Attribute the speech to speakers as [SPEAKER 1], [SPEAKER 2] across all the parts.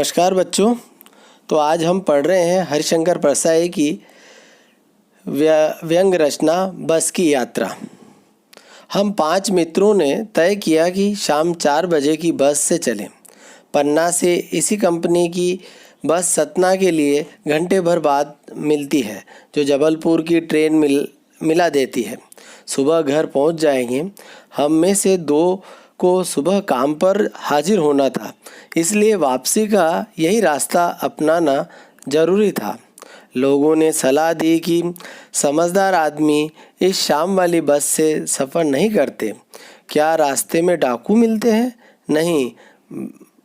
[SPEAKER 1] नमस्कार बच्चों। तो आज हम पढ़ रहे हैं हरिशंकर परसाई की व्यंग्य रचना बस की यात्रा। हम 5 मित्रों ने तय किया कि शाम 4 बजे की बस से चलें। पन्ना से इसी कंपनी की बस सतना के लिए घंटे भर बाद मिलती है, जो जबलपुर की ट्रेन मिला देती है। सुबह घर पहुंच जाएंगे। हम में से 2 को सुबह काम पर हाजिर होना था, इसलिए वापसी का यही रास्ता अपनाना जरूरी था। लोगों ने सलाह दी कि समझदार आदमी इस शाम वाली बस से सफ़र नहीं करते। क्या रास्ते में डाकू मिलते हैं? नहीं,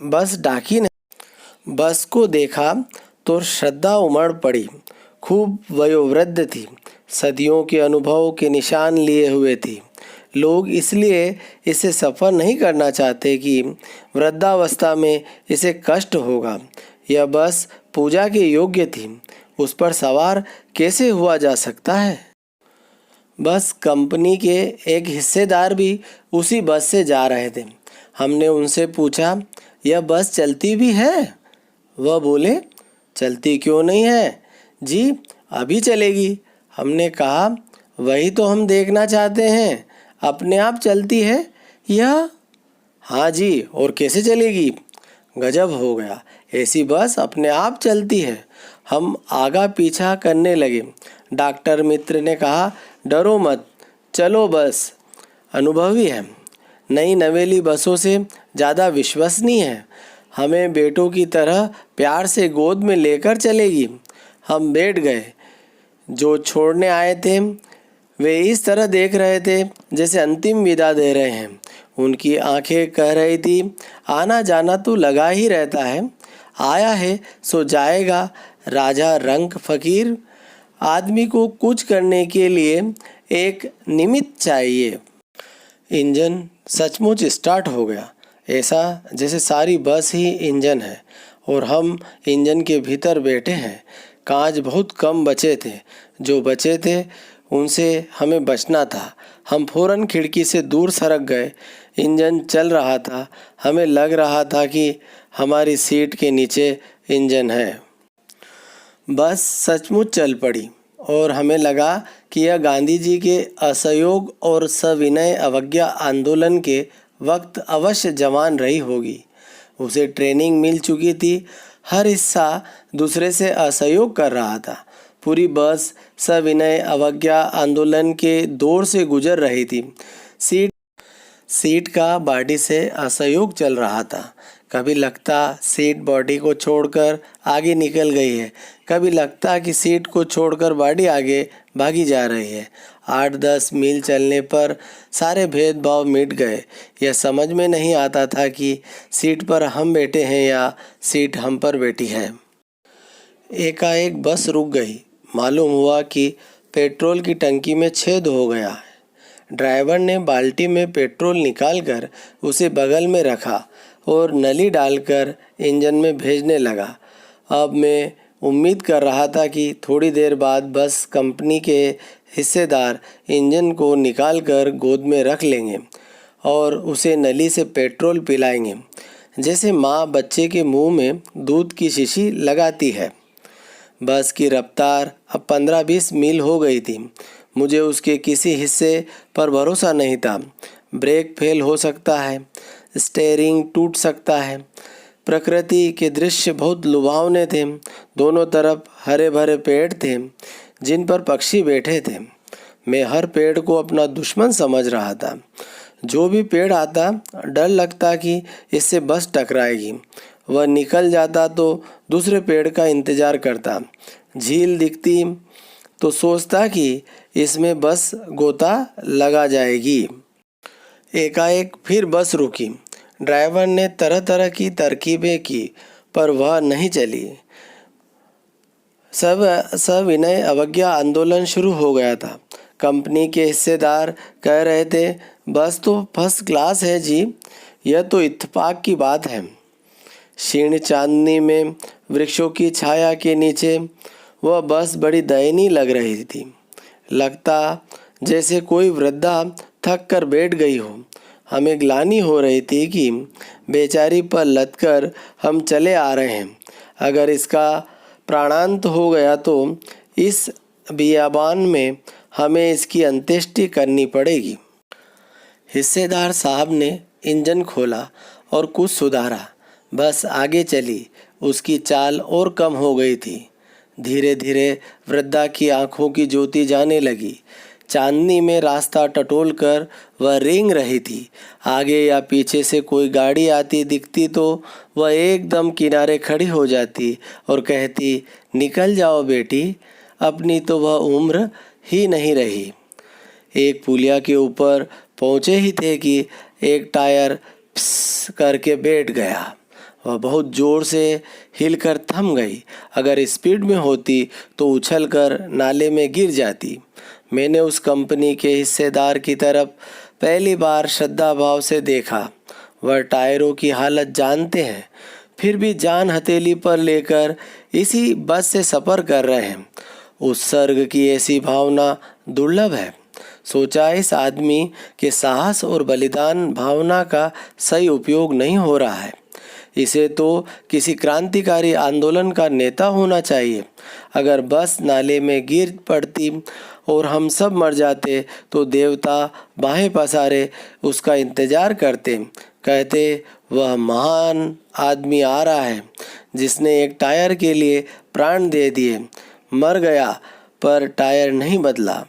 [SPEAKER 1] बस डाकी नहीं। बस को देखा तो श्रद्धा उमड़ पड़ी। खूब वयोवृद्ध थी, सदियों के अनुभव के निशान लिए हुए थी। लोग इसलिए इसे सफ़र नहीं करना चाहते कि वृद्धावस्था में इसे कष्ट होगा। यह बस पूजा के योग्य थी, उस पर सवार कैसे हुआ जा सकता है? बस कंपनी के एक हिस्सेदार भी उसी बस से जा रहे थे। हमने उनसे पूछा, यह बस चलती भी है? वह बोले, चलती क्यों नहीं है जी, अभी चलेगी। हमने कहा, वही तो हम देखना चाहते हैं, अपने आप चलती है या? हाँ जी, और कैसे चलेगी? गजब हो गया, ऐसी बस अपने आप चलती है। हम आगा पीछा करने लगे। डॉक्टर मित्र ने कहा, डरो मत, चलो, बस अनुभवी है, नई नवेली बसों से ज़्यादा विश्वसनीय है, हमें बेटों की तरह प्यार से गोद में लेकर चलेगी। हम बैठ गए। जो छोड़ने आए थे वे इस तरह देख रहे थे जैसे अंतिम विदा दे रहे हैं। उनकी आंखें कह रही थी, आना जाना तो लगा ही रहता है, आया है सो जाएगा। राजा रंक फकीर, आदमी को कुछ करने के लिए एक निमित्त चाहिए। इंजन सचमुच स्टार्ट हो गया, ऐसा जैसे सारी बस ही इंजन है और हम इंजन के भीतर बैठे हैं। कांच बहुत कम बचे थे, जो बचे थे उनसे हमें बचना था। हम फौरन खिड़की से दूर सरक गए। इंजन चल रहा था, हमें लग रहा था कि हमारी सीट के नीचे इंजन है। बस सचमुच चल पड़ी और हमें लगा कि यह गांधी जी के असहयोग और सविनय अवज्ञा आंदोलन के वक्त अवश्य जवान रही होगी। उसे ट्रेनिंग मिल चुकी थी, हर हिस्सा दूसरे से असहयोग कर रहा था। पूरी बस सविनय अवज्ञा आंदोलन के दौर से गुजर रही थी। सीट का बॉडी से असहयोग चल रहा था। कभी लगता सीट बॉडी को छोड़कर आगे निकल गई है, कभी लगता कि सीट को छोड़कर बॉडी आगे भागी जा रही है। 8-10 मील चलने पर सारे भेदभाव मिट गए। यह समझ में नहीं आता था कि सीट पर हम बैठे हैं या सीट हम पर बैठी है। एकाएक बस रुक गई। मालूम हुआ कि पेट्रोल की टंकी में छेद हो गया है। ड्राइवर ने बाल्टी में पेट्रोल निकालकर उसे बगल में रखा और नली डालकर इंजन में भेजने लगा। अब मैं उम्मीद कर रहा था कि थोड़ी देर बाद बस कंपनी के हिस्सेदार इंजन को निकालकर गोद में रख लेंगे और उसे नली से पेट्रोल पिलाएंगे, जैसे माँ बच्चे के मुंह में दूध की शीशी लगाती है। बस की रफ्तार अब 15-20 मील हो गई थी। मुझे उसके किसी हिस्से पर भरोसा नहीं था। ब्रेक फेल हो सकता है, स्टीयरिंग टूट सकता है। प्रकृति के दृश्य बहुत लुभावने थे। दोनों तरफ हरे भरे पेड़ थे जिन पर पक्षी बैठे थे। मैं हर पेड़ को अपना दुश्मन समझ रहा था। जो भी पेड़ आता डर लगता कि इससे बस टकराएगी। वह निकल जाता तो दूसरे पेड़ का इंतज़ार करता। झील दिखती तो सोचता कि इसमें बस गोता लगा जाएगी। एकाएक फिर बस रुकी। ड्राइवर ने तरह तरह की तरकीबें की पर वह नहीं चली। सविनय अवज्ञा आंदोलन शुरू हो गया था। कंपनी के हिस्सेदार कह रहे थे, बस तो फर्स्ट क्लास है जी, यह तो इत्तेफाक की बात है। क्षीण चांदनी में वृक्षों की छाया के नीचे वह बस बड़ी दयनीय लग रही थी। लगता जैसे कोई वृद्धा थक कर बैठ गई हो। हमें ग्लानि हो रही थी कि बेचारी पर लदकर हम चले आ रहे हैं। अगर इसका प्राणांत हो गया तो इस बियाबान में हमें इसकी अंत्येष्टि करनी पड़ेगी। हिस्सेदार साहब ने इंजन खोला और कुछ सुधारा। बस आगे चली। उसकी चाल और कम हो गई थी। धीरे धीरे वृद्धा की आंखों की ज्योति जाने लगी। चांदनी में रास्ता टटोलकर वह रेंग रही थी। आगे या पीछे से कोई गाड़ी आती दिखती तो वह एकदम किनारे खड़ी हो जाती और कहती, निकल जाओ बेटी, अपनी तो वह उम्र ही नहीं रही। एक पुलिया के ऊपर पहुँचे ही थे कि एक टायर प्स करके बैठ गया। वह बहुत ज़ोर से हिलकर थम गई। अगर स्पीड में होती तो उछलकर नाले में गिर जाती। मैंने उस कंपनी के हिस्सेदार की तरफ पहली बार श्रद्धा भाव से देखा। वह टायरों की हालत जानते हैं, फिर भी जान हथेली पर लेकर इसी बस से सफ़र कर रहे हैं। उत्सर्ग की ऐसी भावना दुर्लभ है। सोचा, इस आदमी के साहस और बलिदान भावना का सही उपयोग नहीं हो रहा है। इसे तो किसी क्रांतिकारी आंदोलन का नेता होना चाहिए। अगर बस नाले में गिर पड़ती और हम सब मर जाते तो देवता बाहें पसारे उसका इंतजार करते, कहते वह महान आदमी आ रहा है जिसने एक टायर के लिए प्राण दे दिए। मर गया पर टायर नहीं बदला।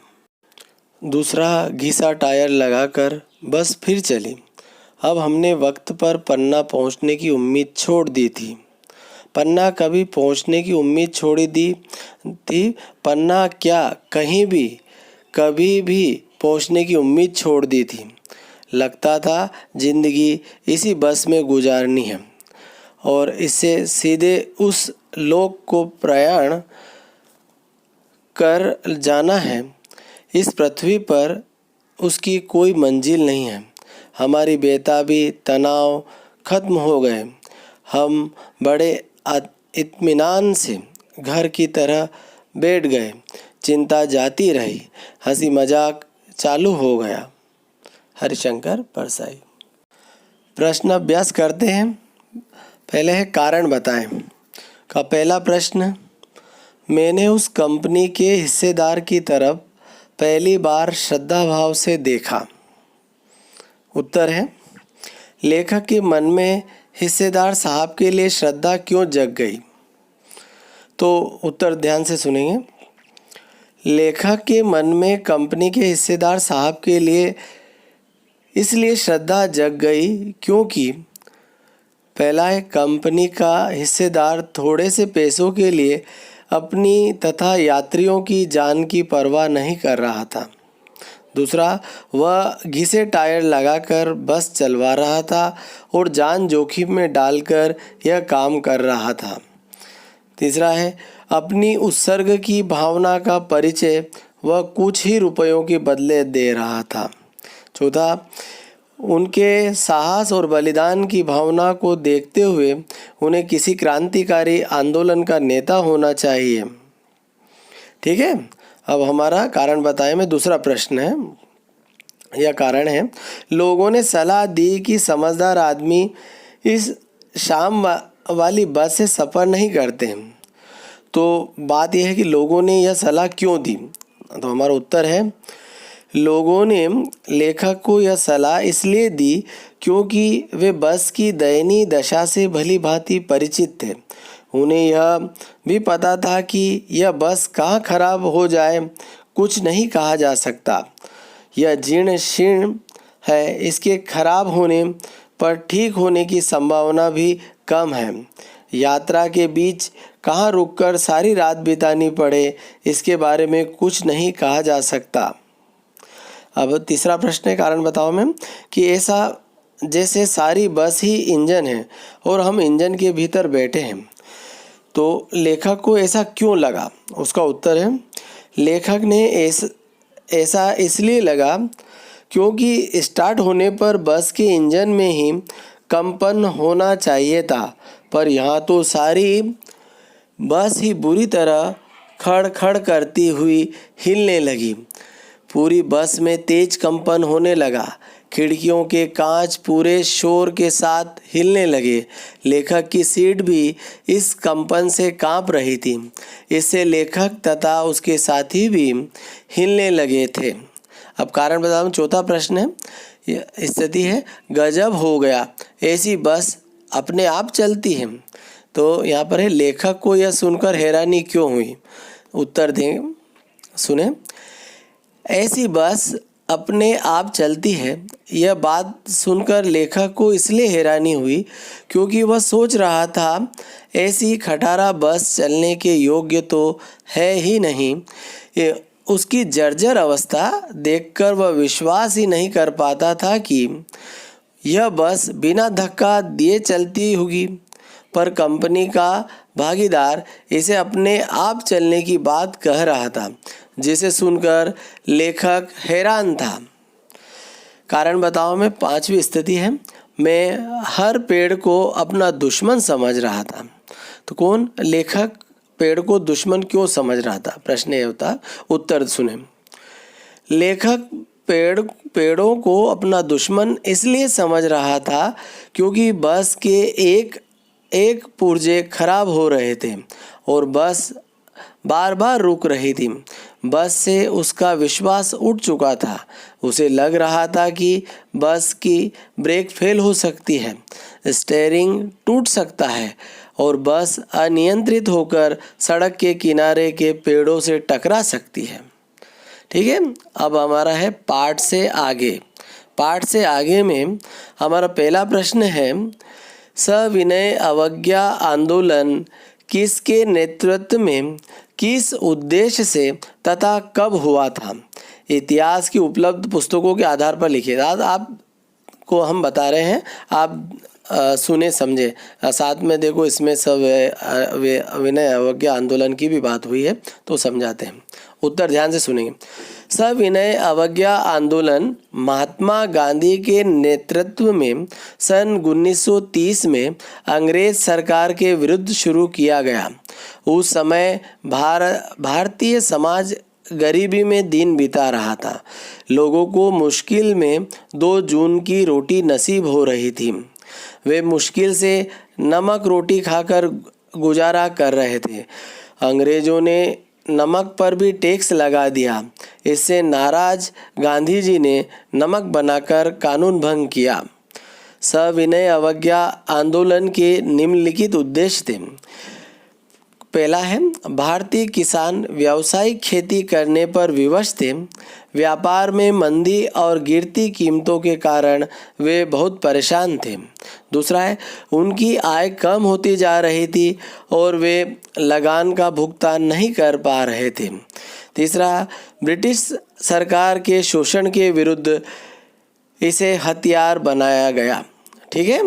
[SPEAKER 1] दूसरा घिसा टायर लगाकर बस फिर चली। अब हमने वक्त पर पन्ना पहुंचने की उम्मीद छोड़ दी थी। पन्ना कभी पहुंचने की उम्मीद छोड़ी दी थी? पन्ना क्या, कहीं भी कभी भी पहुंचने की उम्मीद छोड़ दी थी। लगता था जिंदगी इसी बस में गुजारनी है और इससे सीधे उस लोक को प्रयाण कर जाना है। इस पृथ्वी पर उसकी कोई मंजिल नहीं है। हमारी बेताबी, तनाव खत्म हो गए। हम बड़े इत्मीनान से घर की तरह बैठ गए। चिंता जाती रही। हंसी मजाक चालू हो गया। हरिशंकर परसाई। प्रश्न अभ्यास करते हैं। पहले है कारण बताएं। का पहला प्रश्न, मैंने उस कंपनी के हिस्सेदार की तरफ पहली बार श्रद्धा भाव से देखा। उत्तर है, लेखक के मन में हिस्सेदार साहब के लिए श्रद्धा क्यों जग गई? तो उत्तर ध्यान से सुनेंगे। लेखक के मन में कंपनी के हिस्सेदार साहब के लिए इसलिए श्रद्धा जग गई क्योंकि पहला है, कंपनी का हिस्सेदार थोड़े से पैसों के लिए अपनी तथा यात्रियों की जान की परवाह नहीं कर रहा था। दूसरा, वह घिसे टायर लगाकर बस चलवा रहा था और जान जोखिम में डालकर यह काम कर रहा था। तीसरा है, अपनी उत्सर्ग की भावना का परिचय वह कुछ ही रुपयों के बदले दे रहा था। चौथा, उनके साहस और बलिदान की भावना को देखते हुए उन्हें किसी क्रांतिकारी आंदोलन का नेता होना चाहिए। ठीक है, अब हमारा कारण बताएं में दूसरा प्रश्न है या कारण है, लोगों ने सलाह दी कि समझदार आदमी इस शाम वाली बस से सफ़र नहीं करते हैं। तो बात यह है कि लोगों ने यह सलाह क्यों दी? तो हमारा उत्तर है, लोगों ने लेखक को यह सलाह इसलिए दी क्योंकि वे बस की दयनीय दशा से भली भांति परिचित थे। उन्हें यह भी पता था कि यह बस कहाँ खराब हो जाए कुछ नहीं कहा जा सकता। यह जीर्ण शीर्ण है, इसके खराब होने पर ठीक होने की संभावना भी कम है। यात्रा के बीच कहाँ रुककर सारी रात बितानी पड़े इसके बारे में कुछ नहीं कहा जा सकता। अब तीसरा प्रश्न है, कारण बताओ मैम, कि ऐसा जैसे सारी बस ही इंजन है और हम इंजन के भीतर बैठे हैं। तो लेखक को ऐसा क्यों लगा? उसका उत्तर है, लेखक ने ऐसा इसलिए लगा क्योंकि स्टार्ट होने पर बस के इंजन में ही कंपन होना चाहिए था, पर यहाँ तो सारी बस ही बुरी तरह खड़ खड़ करती हुई हिलने लगी। पूरी बस में तेज कंपन होने लगा। खिड़कियों के कांच पूरे शोर के साथ हिलने लगे। लेखक की सीट भी इस कंपन से कांप रही थी। इससे लेखक तथा उसके साथी भी हिलने लगे थे। अब कारण बताऊं, चौथा प्रश्न है, स्थिति है गजब हो गया, ऐसी बस अपने आप चलती है। तो यहाँ पर है लेखक को यह सुनकर हैरानी क्यों हुई। उत्तर दें, सुने। ऐसी बस अपने आप चलती है, यह बात सुनकर लेखक को इसलिए हैरानी हुई क्योंकि वह सोच रहा था ऐसी खटारा बस चलने के योग्य तो है ही नहीं। उसकी जर्जर अवस्था देखकर वह विश्वास ही नहीं कर पाता था कि यह बस बिना धक्का दिए चलती होगी। पर कंपनी का भागीदार इसे अपने आप चलने की बात कह रहा था, जिसे सुनकर लेखक हैरान था। कारण बताओ में पांचवी स्थिति है, मैं हर पेड़ को अपना दुश्मन समझ रहा था। तो कौन, लेखक पेड़ को दुश्मन क्यों समझ रहा था, प्रश्न ये होता। उत्तर सुने। लेखक पेड़ों को अपना दुश्मन इसलिए समझ रहा था क्योंकि बस के एक पुर्जे खराब हो रहे थे और बस बार बार रुक रही थी। बस से उसका विश्वास उठ चुका था। उसे लग रहा था कि बस की ब्रेक फेल हो सकती है, स्टीयरिंग टूट सकता है और बस अनियंत्रित होकर सड़क के किनारे के पेड़ों से टकरा सकती है। ठीक है, अब हमारा है पाठ से आगे। पाठ से आगे में हमारा पहला प्रश्न है, सविनय अवज्ञा आंदोलन किसके नेतृत्व में, किस उद्देश्य से तथा कब हुआ था। इतिहास की उपलब्ध पुस्तकों के आधार पर लिखिए। आपको हम बता रहे हैं, आप सुने समझे। साथ में देखो इसमें सब विनय अवज्ञा आंदोलन की भी बात हुई है, तो समझाते हैं। उत्तर ध्यान से सुनेंगे। सविनय अवज्ञा आंदोलन महात्मा गांधी के नेतृत्व में सन 1930 में अंग्रेज सरकार के विरुद्ध शुरू किया गया। उस समय भारतीय समाज गरीबी में दिन बिता रहा था। लोगों को मुश्किल में 2 जून की रोटी नसीब हो रही थी। वे मुश्किल से नमक रोटी खाकर गुजारा कर रहे थे। अंग्रेजों ने नमक पर भी टैक्स लगा दिया। इससे नाराज गांधी जी ने नमक बनाकर कानून भंग किया। सविनय अवज्ञा आंदोलन के निम्नलिखित उद्देश्य थे। पहला है, भारतीय किसान व्यावसायिक खेती करने पर विवश थे। व्यापार में मंदी और गिरती कीमतों के कारण वे बहुत परेशान थे। दूसरा है, उनकी आय कम होती जा रही थी और वे लगान का भुगतान नहीं कर पा रहे थे। तीसरा, ब्रिटिश सरकार के शोषण के विरुद्ध इसे हथियार बनाया गया। ठीक है।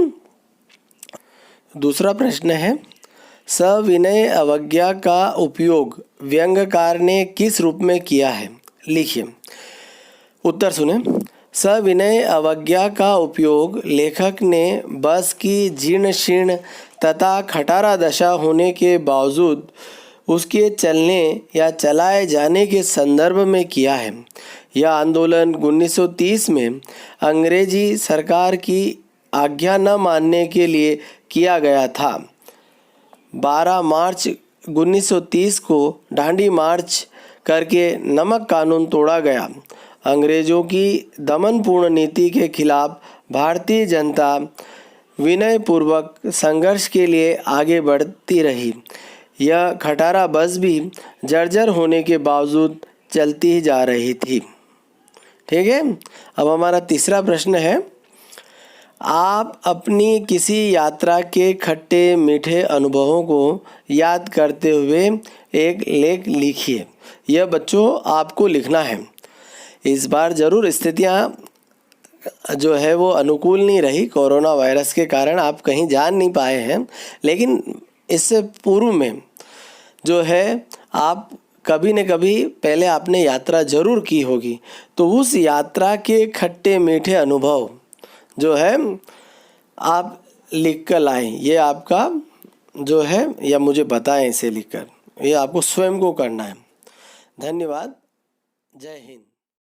[SPEAKER 1] दूसरा प्रश्न है, सविनय अवज्ञा का उपयोग व्यंग्यकार ने किस रूप में किया है, लिखिए। उत्तर सुने। सविनय अवज्ञा का उपयोग लेखक ने बस की जीर्ण शीर्ण तथा खटारा दशा होने के बावजूद उसके चलने या चलाए जाने के संदर्भ में किया है। यह आंदोलन 1930 में अंग्रेजी सरकार की आज्ञा न मानने के लिए किया गया था। 12 मार्च 1930 को दांडी मार्च करके नमक कानून तोड़ा गया। अंग्रेजों की दमनपूर्ण नीति के खिलाफ भारतीय जनता विनयपूर्वक संघर्ष के लिए आगे बढ़ती रही। यह खटारा बस भी जर्जर होने के बावजूद चलती ही जा रही थी। ठीक है। अब हमारा तीसरा प्रश्न है, आप अपनी किसी यात्रा के खट्टे मीठे अनुभवों को याद करते हुए एक लेख लिखिए। यह बच्चों आपको लिखना है। इस बार ज़रूर स्थितियाँ जो है वो अनुकूल नहीं रही, कोरोना वायरस के कारण आप कहीं जा नहीं पाए हैं, लेकिन इससे पूर्व में जो है आप कभी न कभी पहले आपने यात्रा ज़रूर की होगी। तो उस यात्रा के खट्टे मीठे अनुभव जो है आप लिख कर लाएँ। ये आपका जो है, या मुझे बताएं इसे लिखकर, ये आपको स्वयं को करना है। धन्यवाद। जय हिंद।